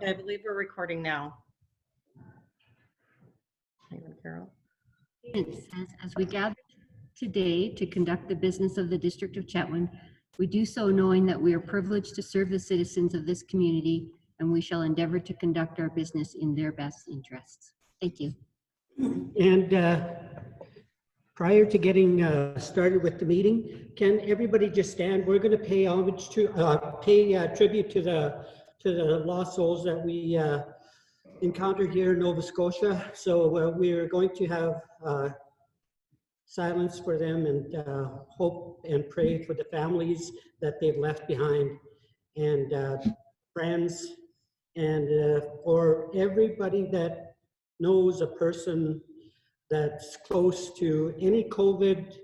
I believe we're recording now. Hang on, Carol. It says, as we gather today to conduct the business of the District of Chetwynd, we do so knowing that we are privileged to serve the citizens of this community, and we shall endeavor to conduct our business in their best interests. Thank you. And prior to getting started with the meeting, can everybody just stand? We're going to pay homage to, tribute to the lost souls that we encounter here in Nova Scotia. So we're going to have silence for them and hope and pray for the families that they've left behind, and friends, and for everybody that knows a person that's close to any COVID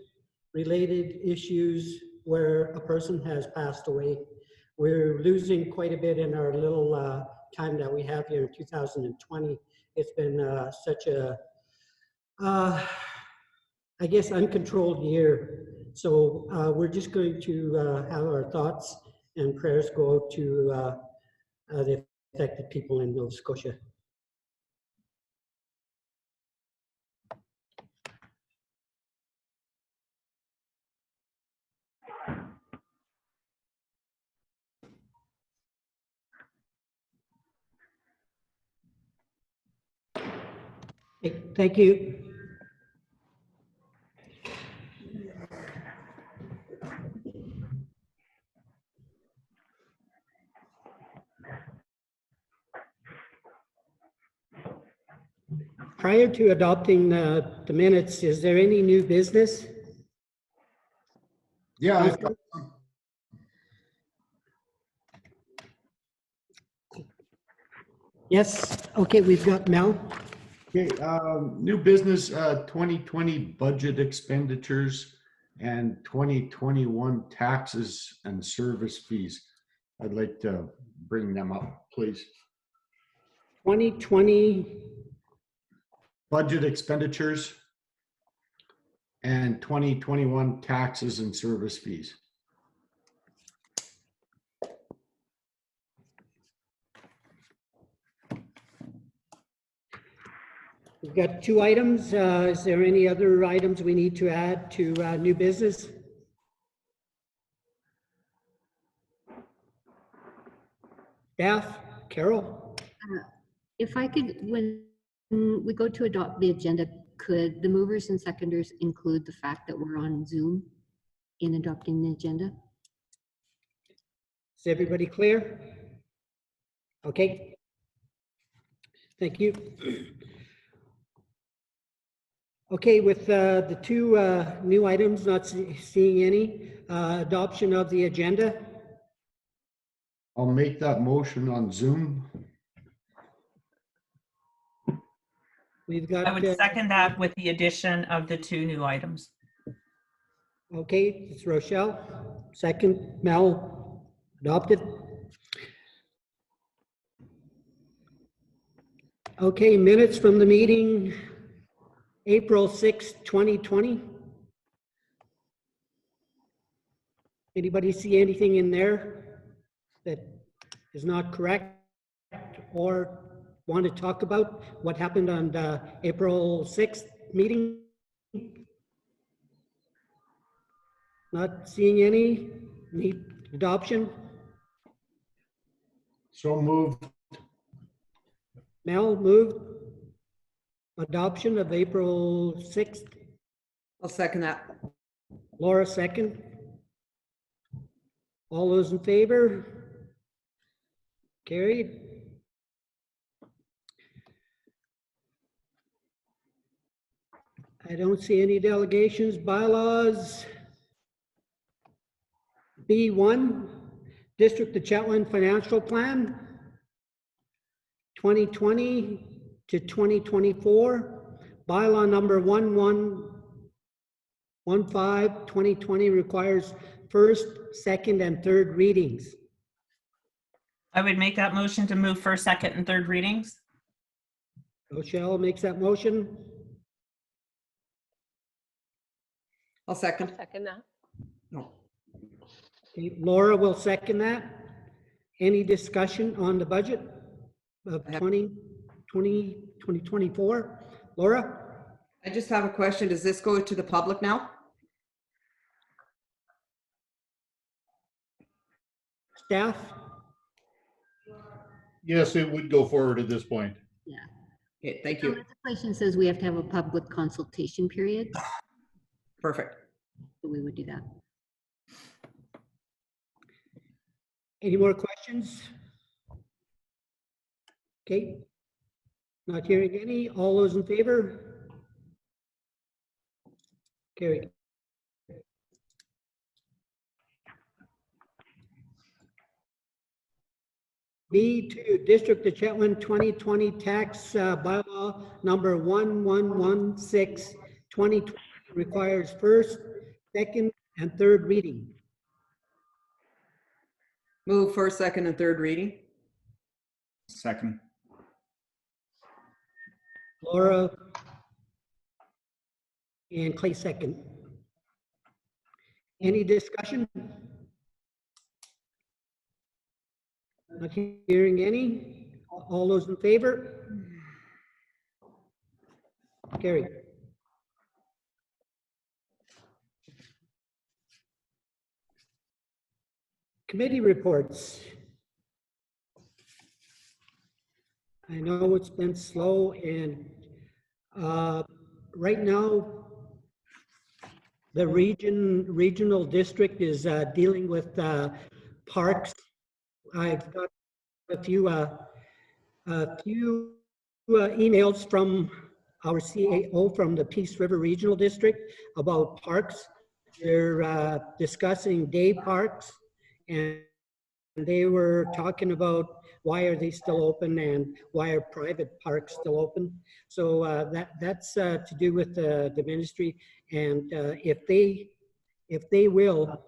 related issues where a person has passed away. We're losing quite a bit in our little time that we have here in 2020. It's been such a, I guess, uncontrolled year. So we're just going to have our thoughts and prayers go out to the affected people in Nova Scotia. Thank you. Prior to adopting the minutes, is there any new business? Yeah, I've got some. Yes. Okay, we've got Mel. Okay, new business 2020 budget expenditures and 2021 taxes and service fees. I'd like to bring them up, please. 2020 budget expenditures and 2021 taxes and service fees. We've got two items. Is there any other items we need to add to new business? Staff, Carol? If I could, when we go to adopt the agenda, could the movers and seconders include the fact that we're on Zoom in adopting the agenda? Is everybody clear? Okay. Thank you. Okay, with the two new items, not seeing any, adoption of the agenda. I'll make that motion on Zoom. We've got. I would second that with the addition of the two new items. Okay, it's Rochelle. Second, Mel, adopted. Okay, minutes from the meeting, April 6, 2020. Anybody see anything in there that is not correct or want to talk about what happened on the April 6th meeting? Not seeing any. Need adoption? So moved. Mel moved. Adoption of April 6th. I'll second that. Laura second. All those in favor? Carried. I don't see any delegations, bylaws. B1, District of Chetwynd Financial Plan, 2020 to 2024. Bylaw number 1115, 2020 requires first, second, and third readings. I would make that motion to move first, second, and third readings. Rochelle makes that motion. I'll second. Second that. No. Okay, Laura will second that. Any discussion on the budget? of 2024. Laura? I just have a question. Does this go to the public now? Staff? Yes, it would go forward at this point. Yeah. Okay, thank The you. legislation says we have to have a public consultation period, Perfect. so we would do that. Any more questions? Okay. Not hearing any. All those in favor? Carried. B2, District of Chetwynd 2020 Tax Bylaw Number 1116, 2020 requires first, second, and third reading. Move first, second, and third reading. Second. Laura and Clay second. Any discussion? Not hearing any. All those in favor? Carried. Committee reports. I know it's been slow, and right now the regional district is dealing with parks. I've got a few emails from our CAO from the Peace River Regional District about parks. They're discussing day parks, and they were talking about why are they still open and why are private parks still open. So that's to do with the ministry, and if they will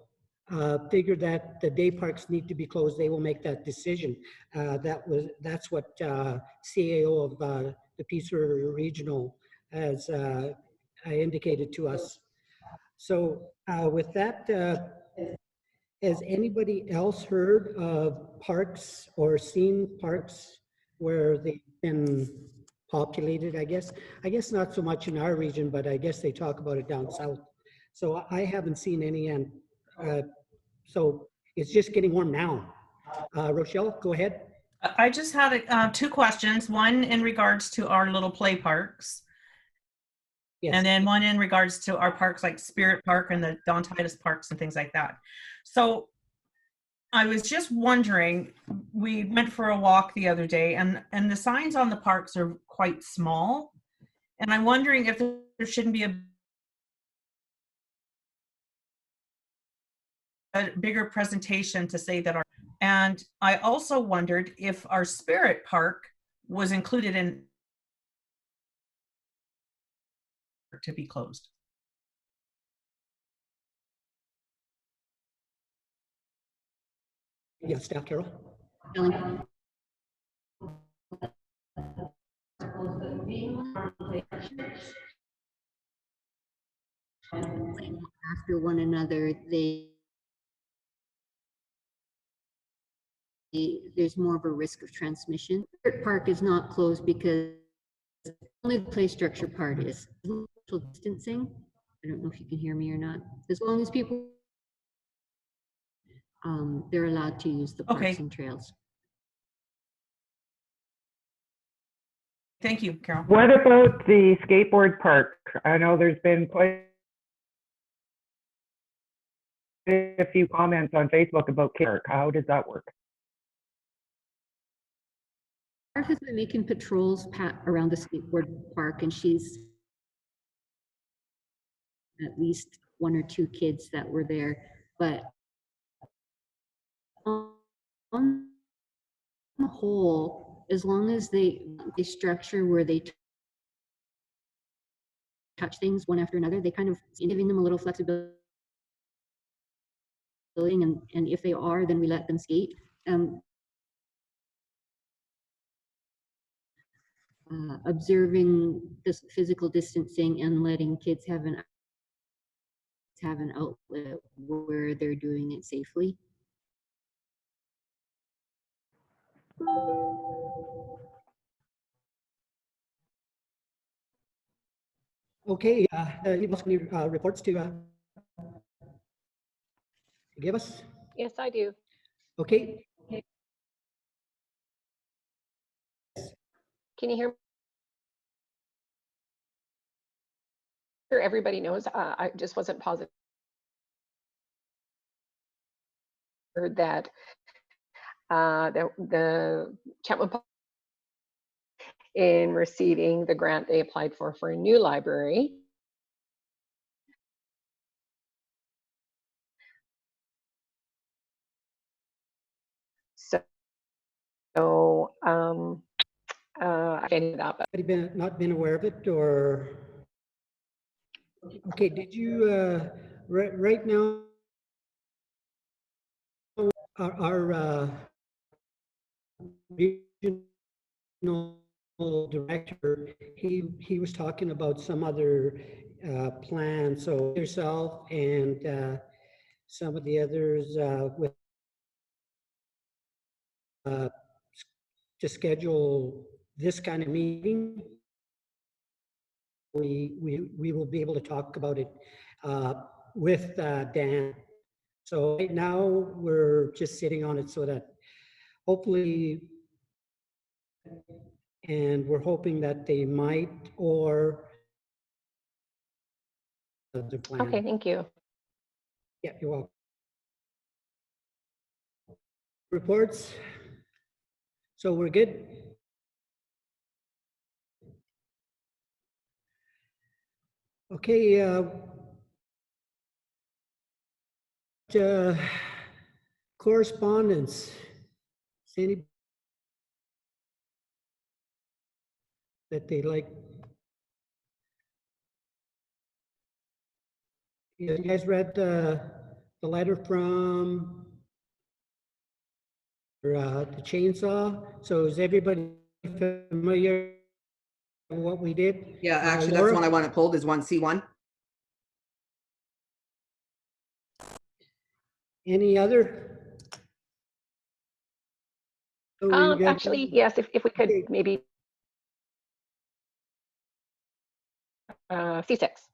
figure that the day parks need to be closed, they will make that decision. That's what CAO of the Peace River Regional has indicated to us. So with that, has anybody else heard of parks or seen parks where they've been populated, I guess? I guess not so much in our region, but I guess they talk about it down south. So I haven't seen any, and so it's just getting warm now. Rochelle, go ahead. I just had two questions. One in regards to our little play parks, Yes. and then one in regards to our parks like Spirit Park and the Don Titus parks and things like that. So I was just wondering, we went for a walk the other day, and the signs on the parks are quite small. And I'm wondering if there shouldn't be a bigger presentation to say that and I also wondered if our Spirit Park was included in to be closed. Yes, Staff Carol. After one another, there's more of a risk of transmission. Spirit Park is not closed because only the play structure part is social distancing. I don't know if you can hear me or not. As long as people, they're allowed to use the parks Okay. and trails. Thank you, Carol. What about the skateboard park? I know there's been quite a few comments on Facebook about park. How does that work? Mark has been making patrols around the skateboard park, and she's at least one or two kids that were there. But on the whole, as long as they structure where they touch things one after another, they kind of giving them a little flexibility. And if they are, then we let them skate. Observing this physical distancing and letting kids have an outlet where they're doing it safely. Okay, anybody else have any reports to give us? Yes, I do. Okay, Can you hear me? Sure, everybody knows. I just wasn't positive that the Chetwynd in receiving the grant they applied for a new library. So I ended up. not been aware of it, or? Okay, did you, right now, our regional director, he was talking about some other plan, so yourself and some of the others with to schedule this kind of meeting. We will be able to talk about it with Dan. So right now we're just sitting on it so that hopefully, and we're hoping that they might or the plan. Okay, thank you. Yeah, you're welcome. Reports. So we're good. Okay. Correspondence. Any that they like? You guys read the letter from the chainsaw? So is everybody familiar with what we did? Yeah, actually, that's Laura? the one I want to pulled is 1C1. Any other? So we got- Actually, yes, if we could Okay. maybe C6.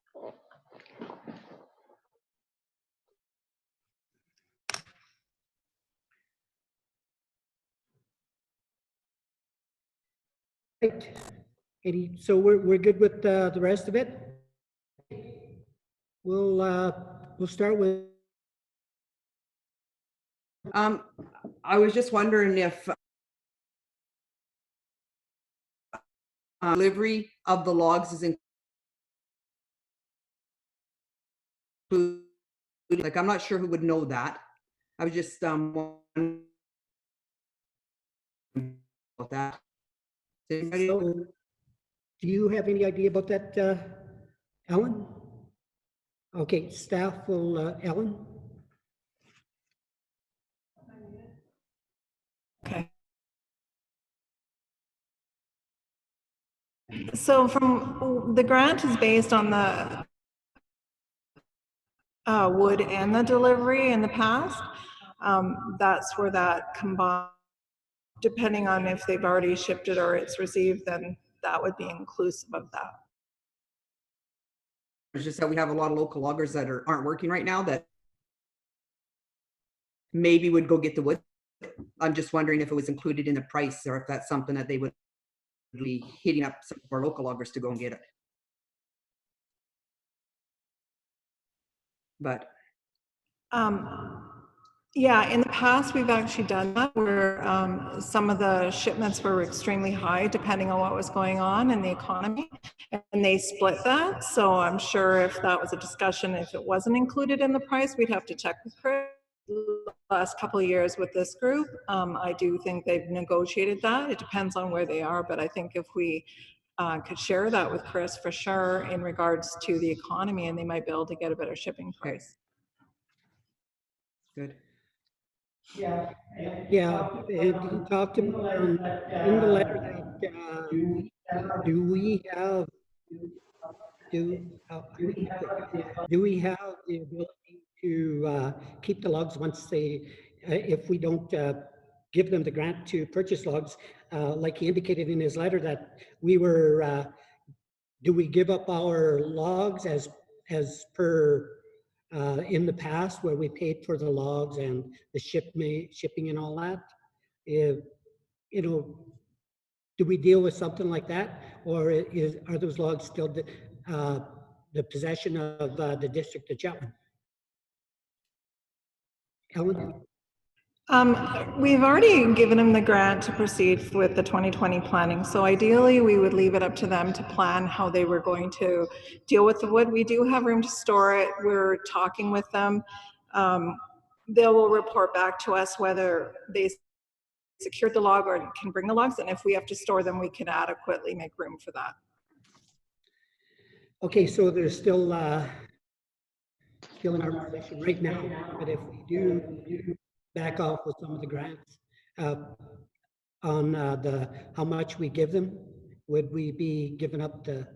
Right. So we're good with the rest of it. We'll start with. I was just wondering if delivery of the logs is included. Like, I'm not sure who would know that. I was just wondering about that. Does anybody- So, do you have any idea about that, Ellen? Okay, staff will, Ellen? Okay. So the grant is based on the wood and the delivery in the past. That's where that combined, depending on if they've already shipped it or it's received, then that would be inclusive of that. It's just that we have a lot of local loggers that aren't working right now that maybe would go get the wood. I'm just wondering if it was included in the price or if that's something that they would be hitting up some of our local loggers to go and get it. But Yeah, in the past, we've actually done that where some of the shipments were extremely high depending on what was going on in the economy, and they split that. So I'm sure if that was a discussion, if it wasn't included in the price, we'd have to check with Chris. Last couple of years with this group, I do think they've negotiated that. It depends on where they are, but I think if we could share that with Chris for sure in regards to the economy, and they might be able to get a better shipping price. good. Yeah, and he talked about in the letter that do we have the ability to keep the logs once they if we don't give them the grant to purchase logs, like he indicated in his letter that we were do we give up our logs as per in the past where we paid for the logs and the shipping and all that? If, you know, do we deal with something like that, or are those logs still the possession of the district of Chetwynd? Ellen? We've already given them the grant to proceed with the 2020 planning. So ideally, we would leave it up to them to plan how they were going to deal with the wood. We do have room to store it. We're talking with them. They will report back to us whether they secured the log or can bring the logs. And if we have to store them, we can adequately make room for that. Okay, so there's still in our position right now, but if we do back off with some of the grants on the how much we give them, would we be giving up the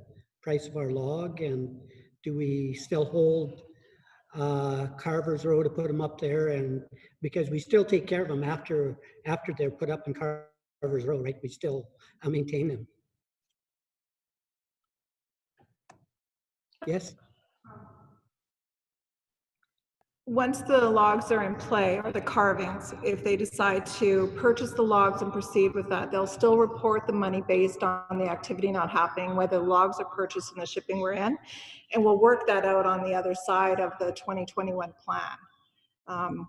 price of our log? And do we still hold Carver's Row to put them up there? And because we still take care of them after they're put up in Carver's Row, right? We still maintain them. Yes. Once the logs are in play, or the carvings, if they decide to purchase the logs and proceed with that, they'll still report the money based on the activity not happening, whether the logs are purchased and the shipping we're in, and we'll work that out on the other side of the 2021 plan.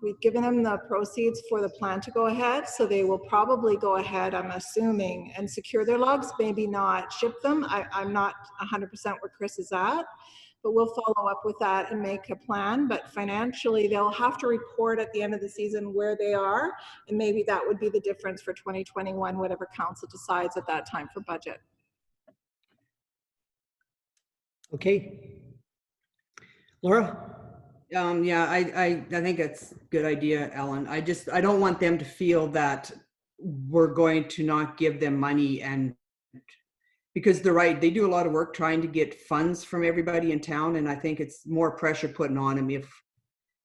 We've given them the proceeds for the plan to go ahead, so they will probably go ahead, I'm assuming, and secure their logs, maybe not ship them. I'm not 100% where Chris is at, but we'll follow up with that and make a plan. But financially, they'll have to report at the end of the season where they are, and maybe that would be the difference for 2021, whatever council decides at that time for budget. Okay. Laura? Yeah, I think it's a good idea, Ellen. I don't want them to feel that we're going to not give them money, and because they're right, they do a lot of work trying to get funds from everybody in town, and I think it's more pressure putting on them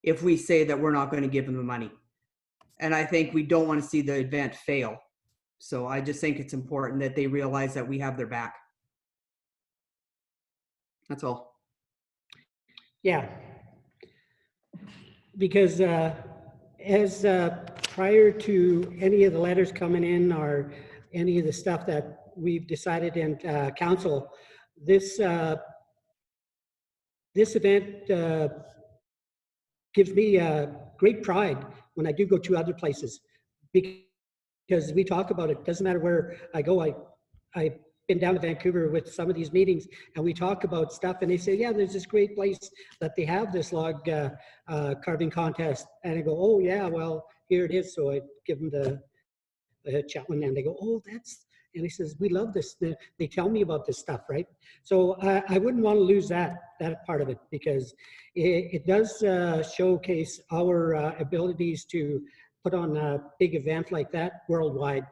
if we say that we're not going to give them the money. And I think we don't want to see the event fail. So I just think it's important that they realize that we have their back. That's all. Yeah. Because as prior to any of the letters coming in or any of the stuff that we've decided in council, this event gives me great pride when I do go to other places, because we talk about it. Doesn't matter where I go. I've been down to Vancouver with some of these meetings, and we talk about stuff, and they say, yeah, there's this great place that they have this log carving contest. And I go, oh yeah, well, here it is. So I give them the Chetwynd, and they go, oh, that's, and he says, we love this. They tell me about this stuff, right? So I wouldn't want to lose that part of it, because it does showcase our abilities to put on a big event like that worldwide.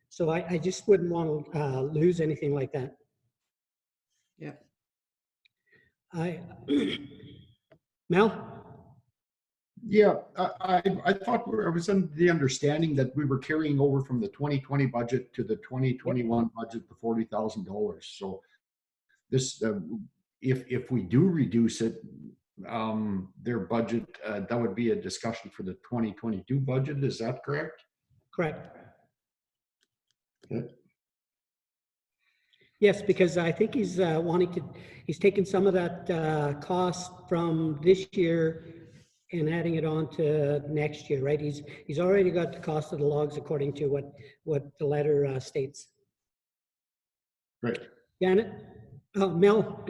So I just wouldn't want to lose anything like that. Yeah. Mel? Yeah, I thought I was under the understanding that we were carrying over from the 2020 budget to the 2021 budget the $40,000. So this, if we do reduce it, their budget, that would be a discussion for the 2022 budget. Is that correct? Correct. Okay. Yes, because I think he's he's taken some of that cost from this year and adding it on to next year, right? He's already got the cost of the logs according to what the letter states. Great. Janet? Oh, Mel,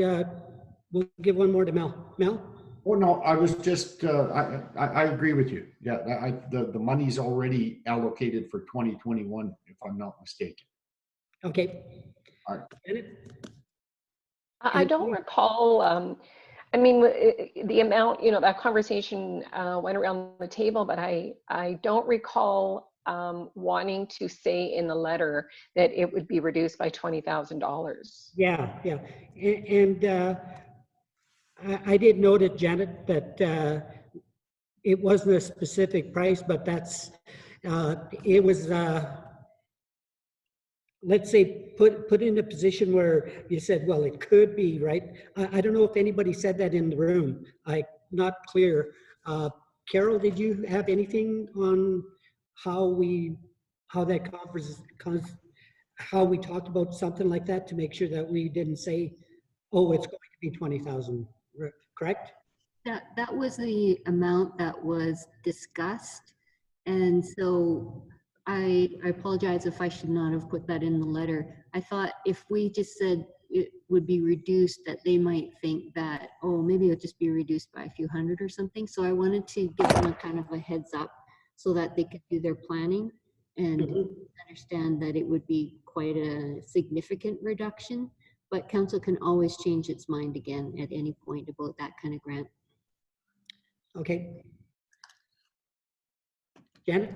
we'll give one more to Mel. Mel? Oh, no, I was just, I agree with you. Yeah, the money's already allocated for 2021, if I'm not mistaken. Okay. All right. Janet? I don't recall, I mean, the amount, you know, that conversation went around the table, but I don't recall wanting to say in the letter that it would be reduced by $20,000. Yeah, yeah. And I did note it, Janet, that it wasn't a specific price, but that's, it was let's say, put in a position where you said, well, it could be, right? I don't know if anybody said that in the room. Not clear. Carol, did you have anything on how that conference, how we talked about something like that to make sure that we didn't say, oh, it's going to be 20,000, correct? That was the amount that was discussed. And so I apologize if I should not have put that in the letter. I thought if we just said it would be reduced, that they might think that, oh, maybe it'll just be reduced by a few hundred or something. So I wanted to give them a kind of a heads up so that they could do their planning and understand that it would be quite a significant reduction. But council can always change its mind again at any point about that kind of grant. Okay. Janet?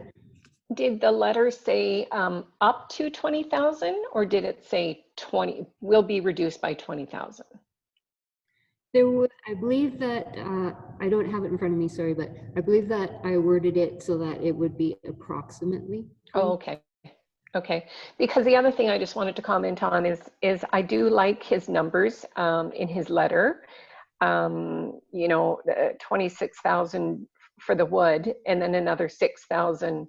Did the letter say up to 20,000, or did it say 20 will be reduced by 20,000? There was, I believe that, I don't have it in front of me, sorry, but I believe that I worded it so that it would be approximately. Oh, okay. Okay. Because the other thing I just wanted to comment on is I do like his numbers in his letter. You know, 26,000 for the wood, and then another 6,000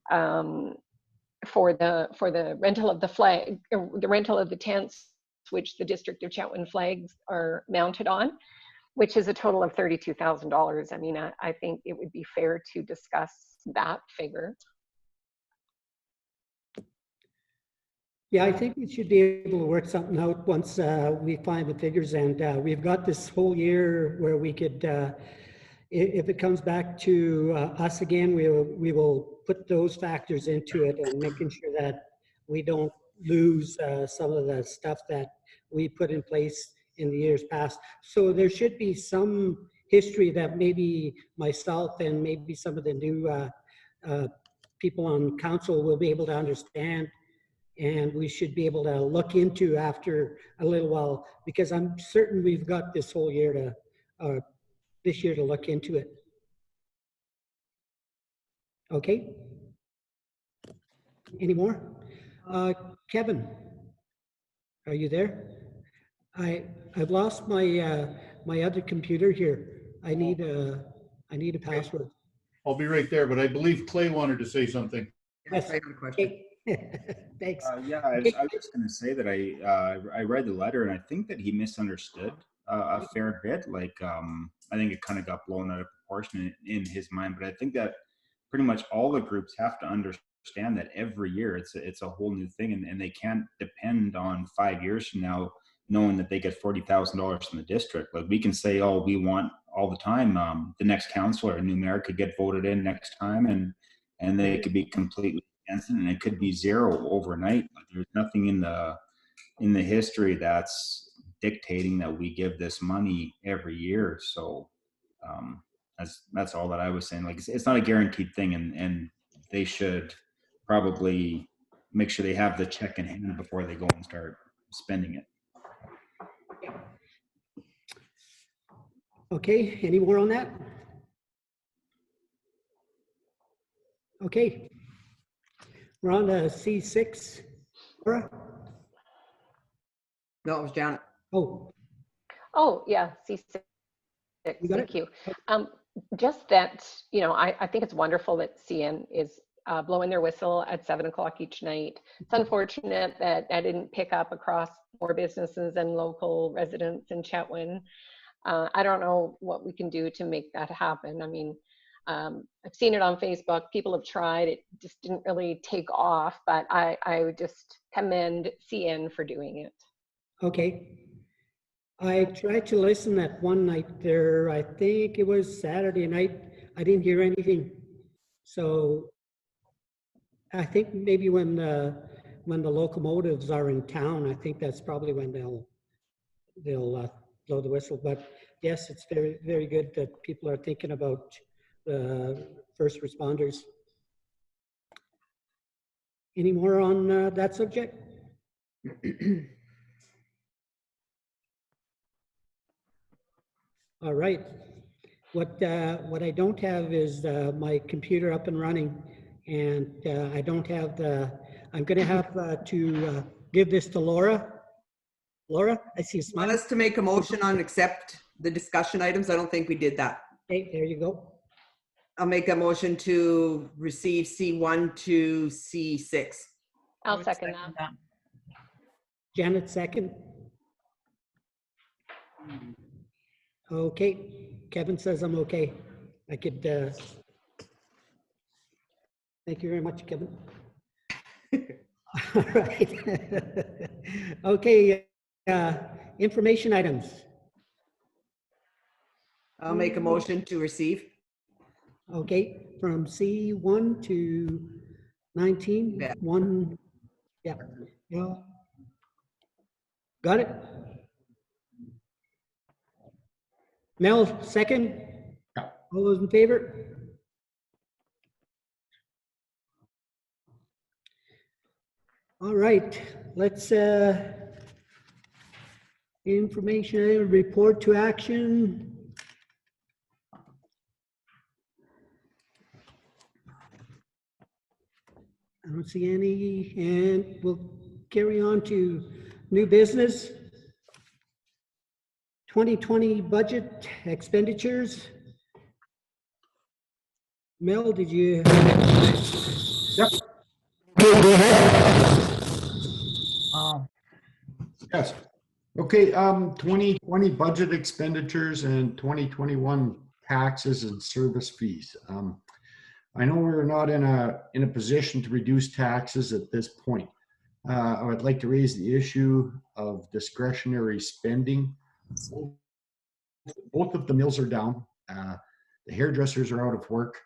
for the rental of the flag, the rental of the tents, which the District of Chetwynd flags are mounted on, which is a total of $32,000. I mean, I think it would be fair to discuss that figure. Yeah, I think we should be able to work something out once we find the figures, and we've got this whole year where we could, if it comes back to us again, we will put those factors into it and making sure that we don't lose some of the stuff that we put in place in the years past. So there should be some history that maybe myself and maybe some of the new people on council will be able to understand, and we should be able to look into after a little while, because I'm certain we've got this whole year to, this year to look into it. Okay. Any more? Kevin, are you there? I've lost my my other computer here. I need a password. I'll be right there, but I believe Clay wanted to say something. Yes. I have a question. Thanks. Yeah, I was just going to say that I read the letter, and I think that he misunderstood a fair bit. Like, I think it kind of got blown out of proportion in his mind. But I think that pretty much all the groups have to understand that every year it's a whole new thing, and they can't depend on 5 years from now knowing that they get $40,000 from the district. Like, we can say, oh, we want all the time, the next councillor, a new mayor could get voted in next time, and they could be completely against it, and it could be zero overnight. Like, there's nothing in the history that's dictating that we give this money every year. So that's all that I was saying. Like, it's not a guaranteed thing, and they should probably make sure they have the check in hand before they go and start spending it. Okay, any more on that? Okay, we're on to C6. Laura? No, it was Janet. Oh, Oh, yeah, C6. You got Thank you. Just that, you know, I think it's wonderful that CN is blowing their whistle at 7 o'clock each night. It's unfortunate that I didn't pick up across more businesses and local residents in Chetwynd. I don't know what we can do to make that happen. I mean, I've seen it on Facebook. People have tried. It just didn't really take off, but I would just commend CN for doing it. okay. I tried to listen that one night there. I think it was Saturday night. I didn't hear anything. So I think maybe when the locomotives are in town, I think that's probably when they'll blow the whistle. But yes, it's very, very good that people are thinking about the first responders. Any more on that subject? All right. What I don't have is my computer up and running, and I don't have I'm going to have to give this to Laura. Laura, I see a Want smile. us to make a motion on accept the discussion items? I don't think we did that. Okay, there you go. I'll make a motion to receive C1 to C6. I I'll would second that. Janet, second. Okay, Kevin says I'm okay. I could, thank you very much, Kevin. All right. Okay, information items. I'll make a motion to receive. Okay, from C1 to 19, Yeah. 1, yeah. Got it? Mel, second? Yeah. All those in favor? All right, let's, information item, report to action. I don't see any, and we'll carry on to new business. 2020 budget expenditures. Mel, did you? Yep. Oh, Yes. Okay, 2020 budget expenditures and 2021 taxes and service fees. I know we're not in a position to reduce taxes at this point. I would like to raise the issue of discretionary spending. Both of the mills are down. The hairdressers are out of work.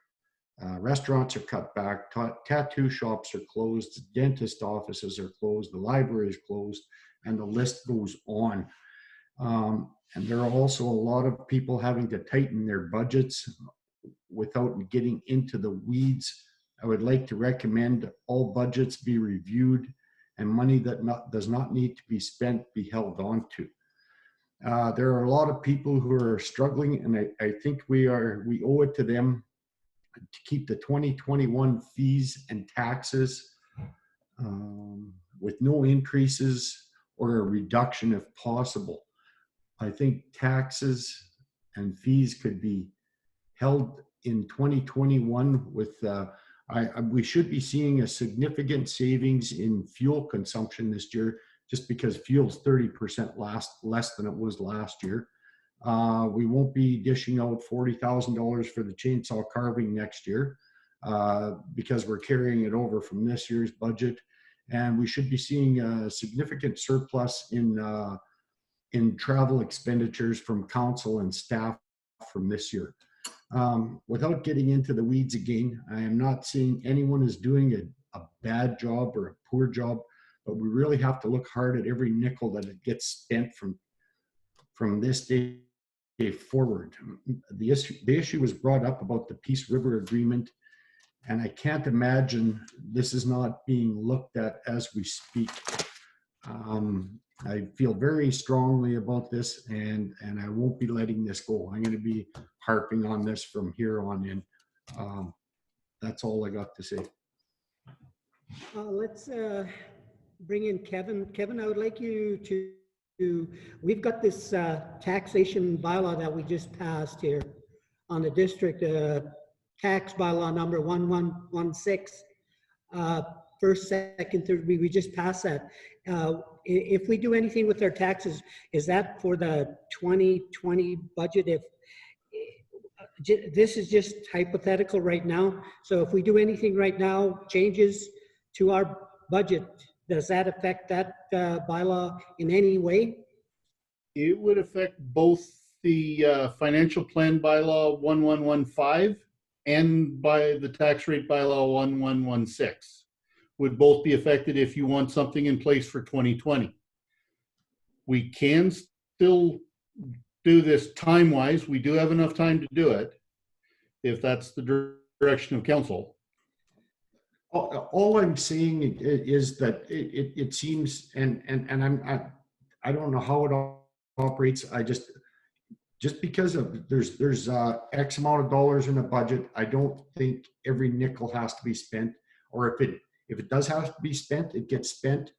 Restaurants are cut back. Tattoo shops are closed. Dentist offices are closed. The library is closed, and the list goes on. And there are also a lot of people having to tighten their budgets without getting into the weeds. I would like to recommend all budgets be reviewed and money that does not need to be spent be held on to. There are a lot of people who are struggling, and I think we owe it to them to keep the 2021 fees and taxes with no increases or a reduction if possible. I think taxes and fees could be held in 2021 with, we should be seeing a significant savings in fuel consumption this year, just because fuel's 30% less than it was last year. We won't be dishing out $40,000 for the chainsaw carving next year because we're carrying it over from this year's budget. And we should be seeing a significant surplus in travel expenditures from council and staff from this year. Without getting into the weeds again, I am not saying anyone is doing a bad job or a poor job, but we really have to look hard at every nickel that it gets spent from this day forward. The issue was brought up about the Peace River Agreement, and I can't imagine this is not being looked at as we speak. I feel very strongly about this, and I won't be letting this go. I'm going to be harping on this from here on in. That's all I got to say. Let's bring in Kevin. Kevin, I would like you to, we've got this taxation bylaw that we just passed here on the district, tax bylaw number 1116. First, second, third, we just passed that. If we do anything with our taxes, is that for the 2020 budget? If this is just hypothetical right now, so if we do anything right now, changes to our budget, does that affect that bylaw in any way? It would affect both the financial plan bylaw 1115 and by the tax rate bylaw 1116. Would both be affected if you want something in place for 2020. We can still do this time-wise. We do have enough time to do it if that's the direction of council. All I'm saying is that it seems, and I don't know how it operates. I just because of there's X amount of dollars in a budget, I don't think every nickel has to be spent, or If it does have to be spent, it gets spent.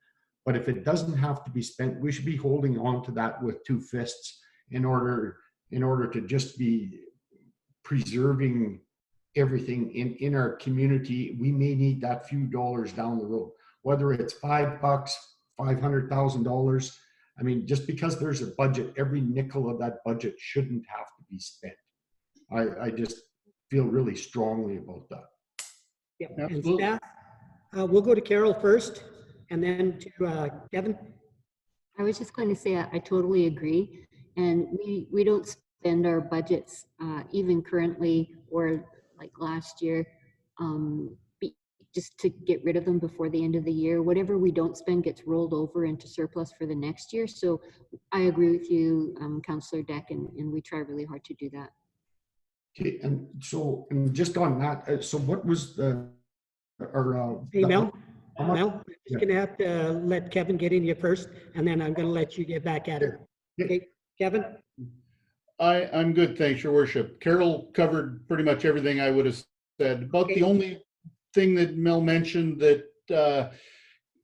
But if it doesn't have to be spent, we should be holding on to that with two fists in order to just be preserving everything in our community. We may need that few dollars down the road, whether it's $5, $500,000. I mean, just because there's a budget, every nickel of that budget shouldn't have to be spent. I just feel really strongly about that. Yeah, and Absolutely. staff, we'll go to Carol first and then to Kevin. I was just going to say, I totally agree. And we don't spend our budgets even currently or like last year, just to get rid of them before the end of the year. Whatever we don't spend gets rolled over into surplus for the next year. So I agree with you, Councillor Deck, and we try really hard to do that. Okay, and so, and just on that, so what was the, or Hey, Mel, how much- I'm just gonna have to let Kevin get in here first, and then I'm gonna let you get back at her. Okay, Kevin? I'm good, thanks, Your Worship. Carol covered pretty much everything I would have said. About Okay. the only thing that Mel mentioned, that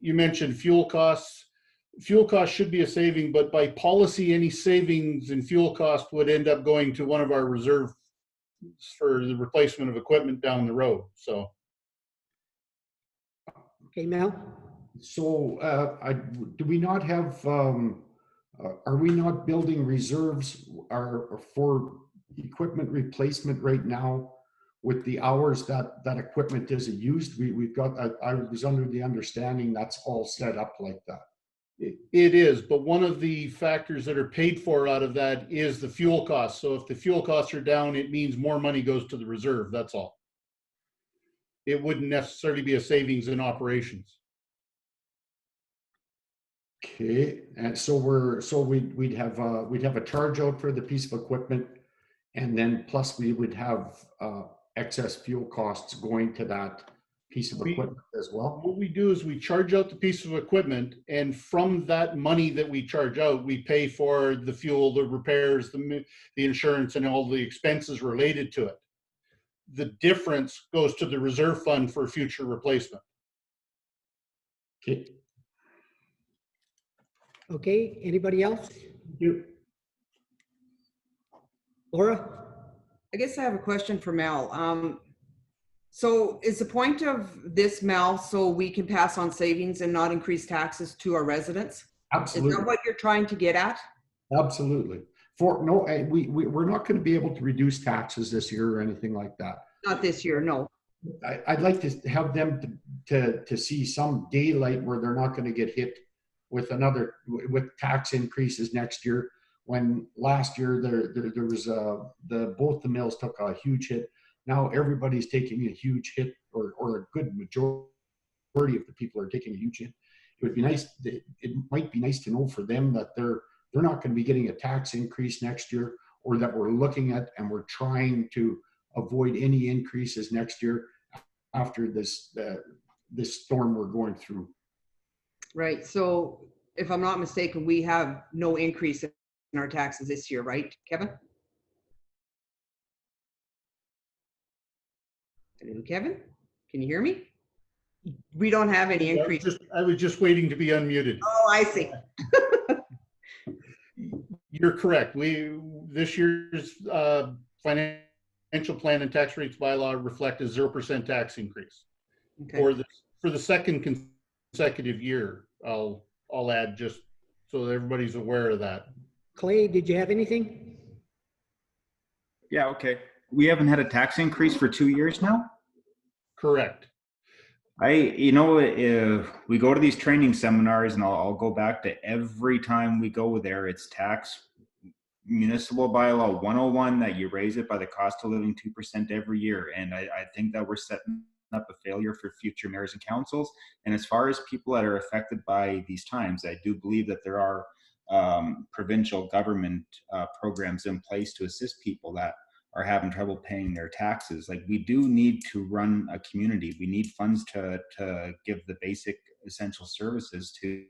you mentioned fuel costs. Fuel costs should be a saving, but by policy, any savings in fuel cost would end up going to one of our reserve for the replacement of equipment down the road. So Okay, Mel? So do we not have, are we not building reserves for equipment replacement right now with the hours that equipment is used? We've got, I was under the understanding that's all set up like that. it is, but one of the factors that are paid for out of that is the fuel costs. So if the fuel costs are down, it means more money goes to the reserve, that's all. It wouldn't necessarily be a savings in operations. Okay, and so we'd have a charge out for the piece of equipment, and then plus we would have excess fuel costs going to that piece of equipment as well. What we do is we charge out the piece of equipment, and from that money that we charge out, we pay for the fuel, the repairs, the insurance, and all the expenses related to it. The difference goes to the reserve fund for future replacement. Okay. Okay, anybody else? You. Laura? I guess I have a question for Mel. So is the point of this, Mel, so we can pass on savings and not increase taxes to our residents? Absolutely. Is that what you're trying to get at? Absolutely. We're not going to be able to reduce taxes this year or anything like that. Not this year, no. I'd like to have them to see some daylight where they're not going to get hit with tax increases next year. When last year there was both the mills took a huge hit. Now everybody's taking a huge hit, or a good majority of the people are taking a huge hit. It would be nice. It might be nice to know for them that they're not going to be getting a tax increase next year, or that we're looking at and we're trying to avoid any increases next year after this storm we're going through. Right. So if I'm not mistaken, we have no increase in our taxes this year, right, Kevin? Hello, Kevin? Can you hear me? We don't have any increase. I was just waiting to be unmuted. Oh, I see. You're correct. This year's financial plan and tax rates bylaw reflect a 0% tax increase. Okay. For the second consecutive year. I'll add, just so everybody's aware of that. Clay, did you have anything? Yeah, okay. We haven't had a tax increase for 2 years now? Correct. We go to these training seminars, and I'll go back to every time we go there, it's tax municipal bylaw 101 that you raise it by the cost of living 2% every year. And I think that we're setting up a failure for future mayors and councils. And as far as people that are affected by these times, I do believe that there are provincial government programs in place to assist people that are having trouble paying their taxes. Like, we do need to run a community. We need funds to give the basic essential services to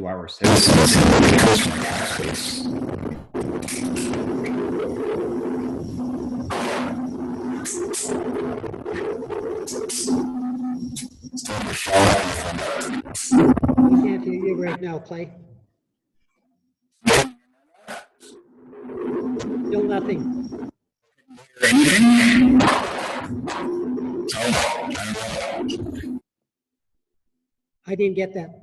our citizens. We can't hear you right now, Clay. Still nothing. I didn't get that.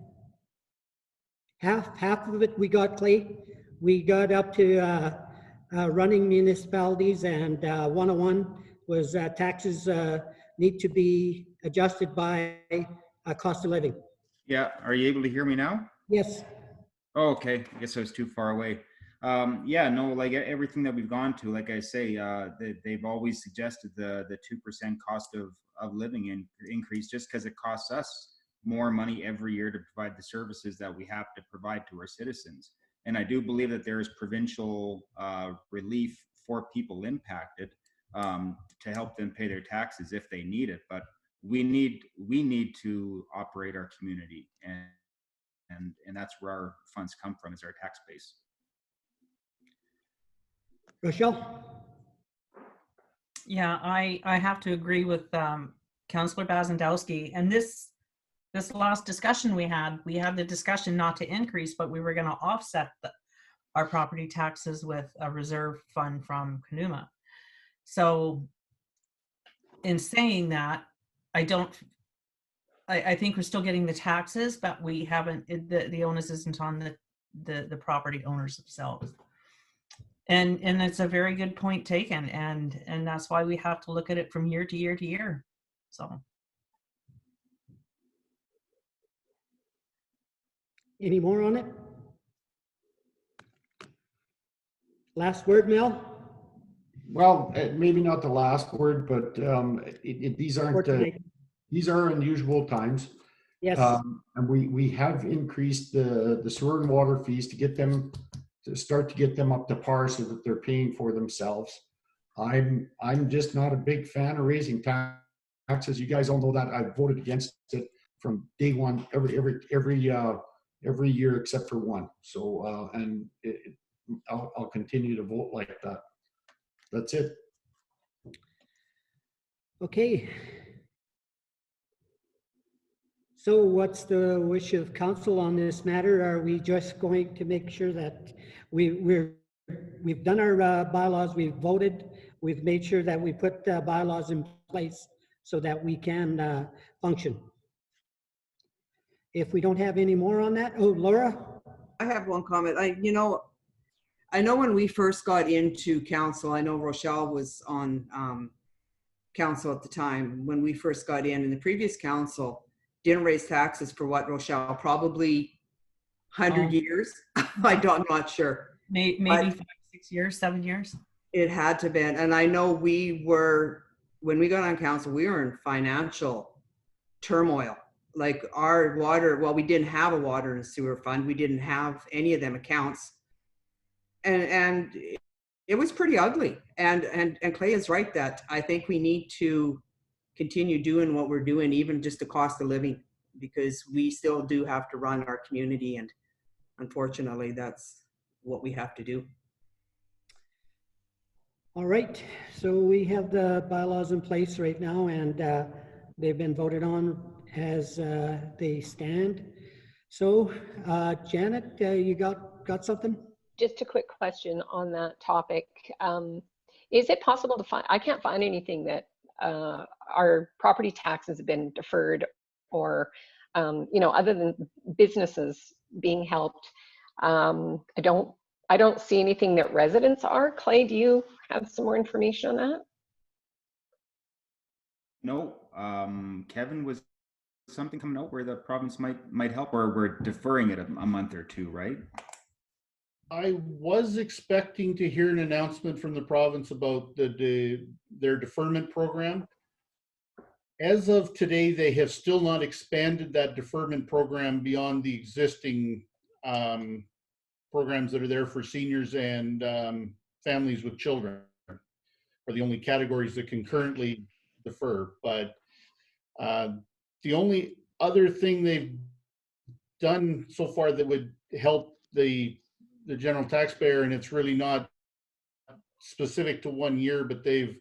Half of it we got, Clay. We got up to running municipalities, and 101 was taxes need to be adjusted by cost of living. Yeah, are you able to hear me now? Yes. Oh, okay, I guess I was too far away. Yeah, no, like everything that we've gone to, like I say, they've always suggested the 2% cost of living increase, just because it costs us more money every year to provide the services that we have to provide to our citizens. And I do believe that there is provincial relief for people impacted to help them pay their taxes if they need it. But we need to operate our community, and that's where our funds come from, is our tax base. Rochelle? Yeah, I have to agree with Councillor Bazandowski. And this last discussion we had the discussion not to increase, but we were going to offset our property taxes with a reserve fund from Canuma. So in saying that, I think we're still getting the taxes, but we haven't, the onus isn't on the property owners themselves. And it's a very good point taken, and that's why we have to look at it from year to year to year. So. Any more on it? Last word, Mel? Well, maybe not the last word, but these are unusual times. Yes. And we have increased the sewer and water fees to start to get them up to par so that they're paying for themselves. I'm just not a big fan of raising taxes. You guys all know that. I voted against it from day one, every year except for one. So I'll continue to vote like that. That's it. Okay. So what's the wish of council on this matter? Are we just going to make sure that we've done our bylaws, we've voted, we've made sure that we put bylaws in place so that we can function? If we don't have any more on that, oh, Laura? I have one comment. I know when we first got into council, I know Rochelle was on council at the time. When we first got in the previous council didn't raise taxes for what, Rochelle? Probably 100 years? I'm not sure. Maybe 5, 6 years, 7 years. It had to been. And I know when we got on council, we were in financial turmoil. Like our water, well, we didn't have a water and sewer fund. We didn't have any of them accounts. And it was pretty ugly. And Clay is right that I think we need to continue doing what we're doing, even just the cost of living, because we still do have to run our community. And unfortunately, that's what we have to do. All right, so we have the bylaws in place right now, and they've been voted on as they stand. So Janet, you got something? Just a quick question on that topic. Is it possible to find, I can't find anything that our property taxes have been deferred, or, other than businesses being helped. I don't see anything that residents are. Clay, do you have some more information on that? No, Kevin, was something coming out where the province might help, or we're deferring it a month or two, right? I was expecting to hear an announcement from the province about their deferment program. As of today, they have still not expanded that deferment program beyond the existing programs that are there for seniors and families with children, are the only categories that can currently defer. But the only other thing they've done so far that would help the general taxpayer, and it's really not specific to 1 year, but they've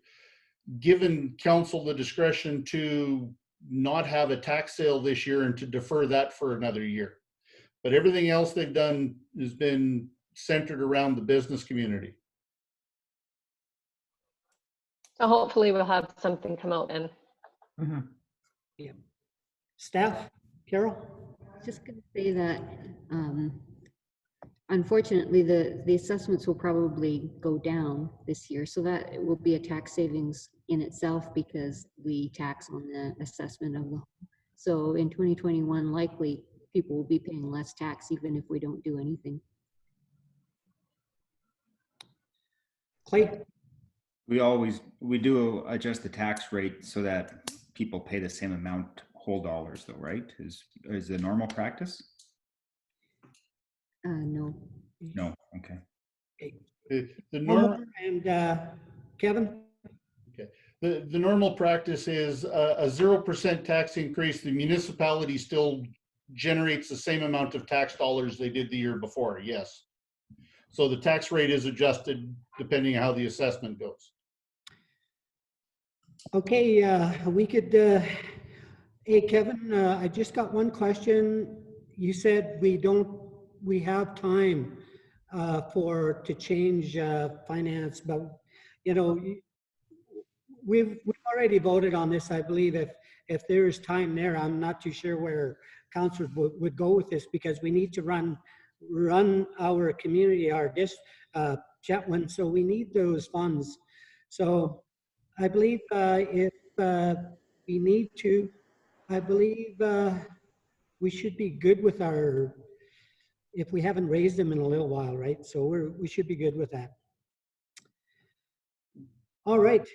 given council the discretion to not have a tax sale this year and to defer that for another year. But everything else they've done has been centered around the business community. So hopefully we'll have something come out then. Yeah. Staff, Carol? Just going to say that unfortunately the assessments will probably go down this year, so that it will be a tax savings in itself because we tax on the assessment of the home. So in 2021, likely people will be paying less tax even if we don't do anything. Clay? We do adjust the tax rate so that people pay the same amount whole dollars though, right? Is the normal practice? No. No, okay. The normal, And Kevin? okay. The normal practice is a 0% tax increase. The municipality still generates the same amount of tax dollars they did the year before, yes. So the tax rate is adjusted depending on how the assessment goes. Okay, we could, hey, Kevin, I just got one question. You said we have time to change finance, but you know, we've already voted on this. I believe if there is time there, I'm not too sure where councillors would go with this, because we need to run our community, our Chetwynd, so we need those funds. So I believe if we need to, I believe we should be good with our, if we haven't raised them in a little while, right? So we should be good with that. All right,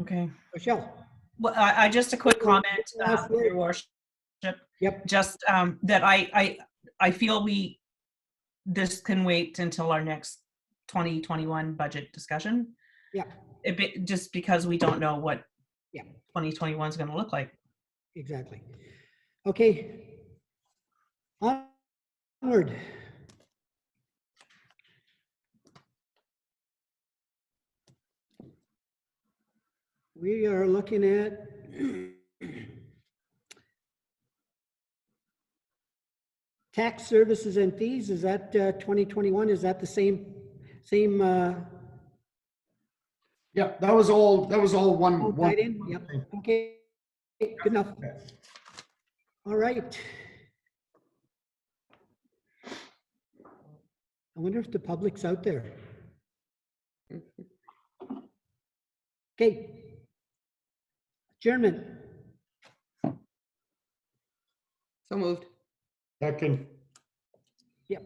Okay. Michelle. Well, I just a quick comment, Last word. Your Worship. Yep. Just that I feel this can wait until our next 2021 budget discussion. Yeah. Just because we don't know what Yeah. 2021 is going to look like. Exactly. Okay. Onward. We are looking at tax services and fees. Is that 2021? Is that the same? Yeah, that was all one. Right in? Yep. Okay. Good enough. All right. I wonder if the public's out there. Okay. Adjournment. So moved. Second. Yep.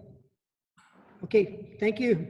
Okay. Thank you.